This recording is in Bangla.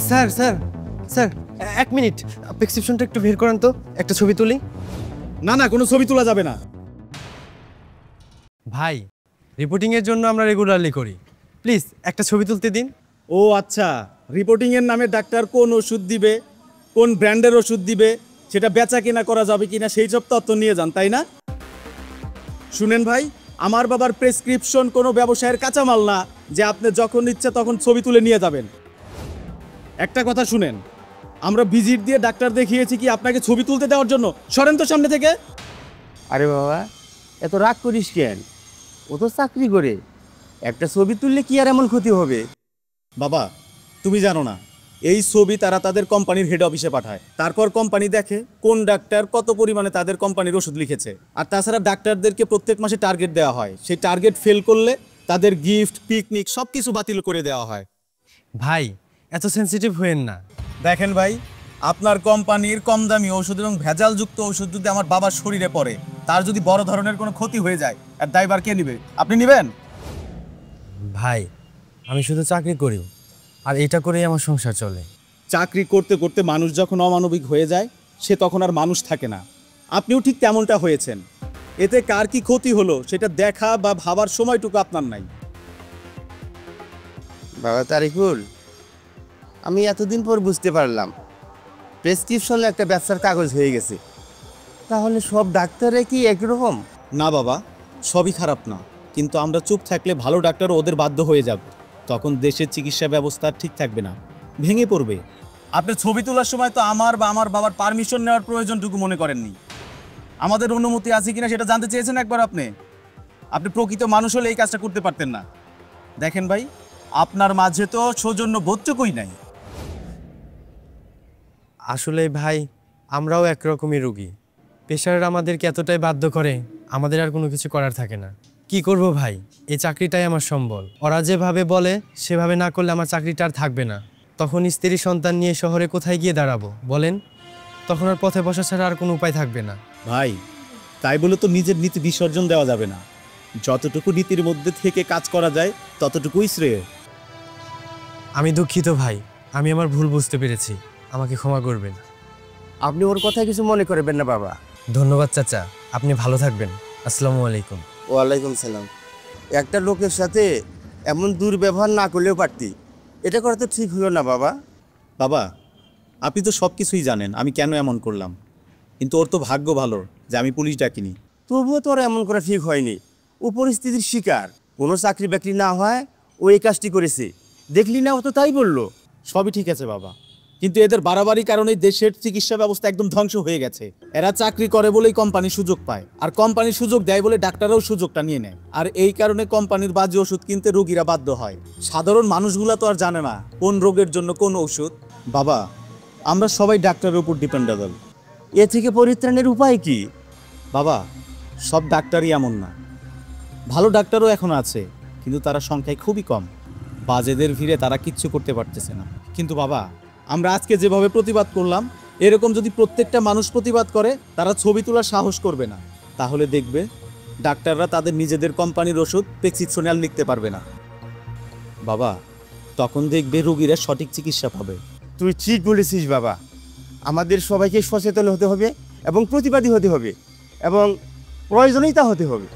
স্যার স্যার স্যার 1 মিনিট, প্রেসক্রিপশনটা একটু বের করেন তো, একটা ছবি তুলি। না না, কোনো ছবি তোলা যাবে না। ভাই, রিপোর্টিংয়ের জন্য আমরা রেগুলারলি করি, প্লিজ একটা ছবি তুলতে দিন। ও আচ্ছা, রিপোর্টিংয়ের নামে ডাক্তার কোন ওষুধ দিবে, কোন ব্র্যান্ডের ওষুধ দিবে, সেটা বেচা কিনা করা যাবে কিনা সেই সব তথ্য নিয়ে যান, তাই না? শুনেন ভাই, আমার বাবার প্রেসক্রিপশন কোনো ব্যবসায়ের কাঁচামাল না যে আপনি যখন ইচ্ছা তখন ছবি তুলে নিয়ে যাবেন। একটা কথা শুনেন, আমরা ভিজিট দিয়ে ডাক্তার দেখিয়েছি কি আপনাকে ছবি তুলতে দেওয়ার জন্য? সরেন তো সামনে থেকে। আরে বাবা, এত রাগ করিস কেন? ও তো চাকরি করে, একটা ছবি তুললে কি আর এমন ক্ষতি হবে? বাবা, তুমি জানো না, এই ছবি তারা তাদের কোম্পানির হেড অফিসে পাঠায়, তারপর কোম্পানি দেখে কোন ডাক্তার কত পরিমাণে তাদের কোম্পানির ওষুধ লিখেছে। আর তাছাড়া ডাক্তারদেরকে প্রত্যেক মাসে টার্গেট দেওয়া হয়, সেই টার্গেট ফেল করলে তাদের গিফট, পিকনিক সব কিছু বাতিল করে দেওয়া হয়। ভাই, এত সেন্সিটিভ হয়েন না। দেখেন ভাই, আপনার কোম্পানির কম দামি ওষুধ এবং ভেজালযুক্ত ওষুধ যদি আমার বাবার শরীরে পড়ে, তার যদি বড় ধরনের কোনো ক্ষতি হয়ে যায়, আর দায়ভার কে নেবে? আপনি নেবেন? ভাই, আমি শুধু চাকরি করি, আর এটা করেই আমার সংসার চলে। চাকরি করতে করতে মানুষ যখন অমানবিক হয়ে যায়, সে তখন আর মানুষ থাকে না। আপনিও ঠিক তেমনটা হয়েছেন। এতে কার কি ক্ষতি হলো সেটা দেখা বা ভাবার সময়টুকু আপনার নাই। বাবা তারিকুল, আমি এতদিন পর বুঝতে পারলাম প্রেসক্রিপশনে একটা ব্যবসার কাগজ হয়ে গেছে। তাহলে সব ডাক্তারে কি একরকম? না বাবা, সবই খারাপ না, কিন্তু আমরা চুপ থাকলে ভালো ডাক্তার ওদের বাধ্য হয়ে যাবে, তখন দেশের চিকিৎসা ব্যবস্থা ঠিক থাকবে না, ভেঙে পড়বে। আপনি ছবি তোলার সময় তো আমার বা আমার বাবার পারমিশন নেওয়ার প্রয়োজনটুকু মনে করেননি। আমাদের অনুমতি আছে কিনা সেটা জানতে চেয়েছেন একবার? আপনি প্রকৃত মানুষ হলে এই কাজটা করতে পারতেন না। দেখেন ভাই, আপনার মাঝে তো সৌজন্য বোধটুকুই নাই। আসলে ভাই, আমরাও একরকমই রোগী। পেশার আমাদেরকে এতটাই বাধ্য করে, আমাদের আর কোনো কিছু করার থাকে না। কি করব ভাই, এই চাকরিটাই আমার সম্বল। ওরা যেভাবে বলে সেভাবে না করলে আমার চাকরিটা আর থাকবে না। তখন স্ত্রী সন্তান নিয়ে শহরে কোথায় গিয়ে দাঁড়াবো বলেন? তখন আর পথে বসা ছাড়া আর কোনো উপায় থাকবে না। ভাই, তাই বলে তো নিজের নীতি বিসর্জন দেওয়া যাবে না। যতটুকু নীতির মধ্যে থেকে কাজ করা যায় ততটুকুই শ্রেয়। আমি দুঃখিত ভাই, আমি আমার ভুল বুঝতে পেরেছি, আমাকে ক্ষমা করবেন। আপনি ওর কথা কিছু মনে করবেন না বাবা। ধন্যবাদ চাচা, আপনি ভালো থাকবেন। আসসালামু আলাইকুম। ওয়ালাইকুম সালাম। একটা লোকের সাথে এমন দুর্ব্যবহার না করলেও পারতি, এটা করা তো ঠিক হলো না বাবা। বাবা, আপনি তো সব কিছুই জানেন আমি কেন এমন করলাম, কিন্তু ওর তো ভাগ্য ভালো যে আমি পুলিশ ডাকিনি। তবুও তো ওরা এমন করা ঠিক হয়নি। ও পরিস্থিতির শিকার, কোনো চাকরি বাকরি না হয় ও এই কাজটি করেছে। দেখলি না, ও তো তাই বললো। সবই ঠিক আছে বাবা, কিন্তু এদের বাড়াবাড়ি কারণে দেশের চিকিৎসা ব্যবস্থা একদম ধ্বংস হয়ে গেছে। এরা চাকরি করে বলেই কোম্পানি সুযোগ পায়, আর কোম্পানি সুযোগ দেয় বলে ডাক্তাররাও সুযোগটা নিয়ে নেয়, আর এই কারণে কোম্পানির বাজে ওষুধ কিনতে রোগীরা বাধ্য হয়। সাধারণ মানুষগুলা তো আর জানে না কোন রোগের জন্য কোন ওষুধ। বাবা, আমরা সবাই ডাক্তারের উপর ডিপেন্ডেবল। এ থেকে পরিত্রাণের উপায় কি? বাবা, সব ডাক্তারই এমন না, ভালো ডাক্তারও এখন আছে, কিন্তু তারা সংখ্যায় খুবই কম। বাজেদের ভিড়ে তারা কিচ্ছু করতে পারতেছে না। কিন্তু বাবা, আমরা আজকে যেভাবে প্রতিবাদ করলাম, এরকম যদি প্রত্যেকটা মানুষ প্রতিবাদ করে, তারা ছবি তোলার সাহস করবে না। তাহলে দেখবে ডাক্তাররা তাদের নিজেদের কোম্পানির ওষুধ প্রেসক্রিপশনে আর লিখতে পারবে না। বাবা, তখন দেখবে রোগীরা সঠিক চিকিৎসা পাবে। তুই ঠিক বলেছিস বাবা। আমাদের সবাইকে সচেতন হতে হবে এবং প্রতিবাদী হতে হবে এবং প্রয়োজনীয়তা হতে হবে।